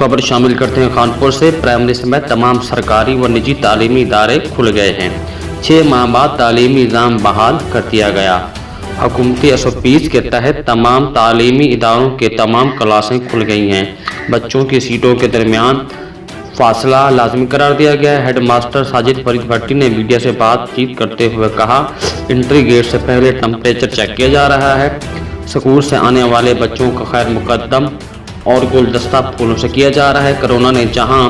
खबर शामिल करते हैं खानपुर से। प्राइमरी समेत तमाम सरकारी व निजी तालीमी इदारे खुल गए हैं। 6 माह बाद तालीमी निज़ाम बहाल कर दिया गया। हुकूमती SOPs के तहत तमाम तालीमी इदारों के तमाम क्लासें खुल गई हैं। बच्चों की सीटों के दरमियान फासला लाजमी करार दिया गया है। हेड मास्टर साजिद फरीद भट्टी ने मीडिया से बातचीत करते हुए कहा, एंट्री गेट से पहले टेम्परेचर चेक किया जा रहा है। स्कूल से आने वाले बच्चों का खैर मुकद्दम और गुलदस्ता फूलों से किया जा रहा है। कोरोना ने जहां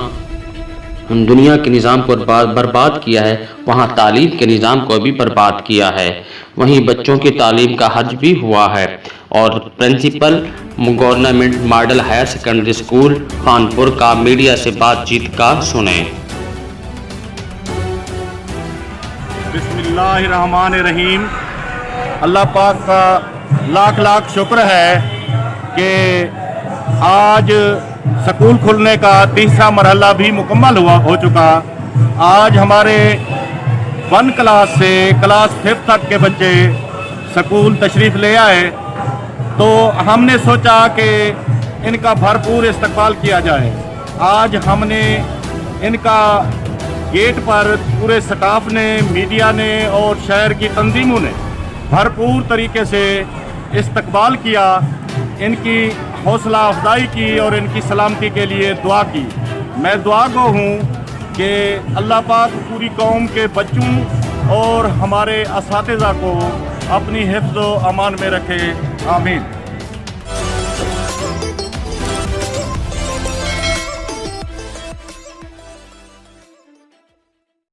दुनिया के निज़ाम को बर्बाद किया है, वहां तालीम के निज़ाम को भी बर्बाद किया है। वहीं बच्चों की तालीम का हर्ज भी हुआ है। और principal government model higher secondary school Kanpur का मीडिया से बातचीत का सुने। बिस्मिल्लाहिर्रहमानिर्रहीम। अल्लाह पाक का लाख लाख शुक्र है कि आज स्कूल खुलने का तीसरा मरहला भी मुकम्मल हो चुका। आज हमारे 1 क्लास से क्लास 5 तक के बच्चे स्कूल तशरीफ़ ले आए, तो हमने सोचा कि इनका भरपूर इस्तकबाल किया जाए। आज हमने इनका गेट पर पूरे स्टाफ ने, मीडिया ने और शहर की तंजीमों ने भरपूर तरीके से इस्तकबाल किया, इनकी हौसला अफजाई की और इनकी सलामती के लिए दुआ की। मैं दुआ गो हूँ कि अल्लाह पाक पूरी कौम के बच्चों और हमारे असातिज़ा को अपनी हिफ्ज़ व अमान में रखे। आमीन।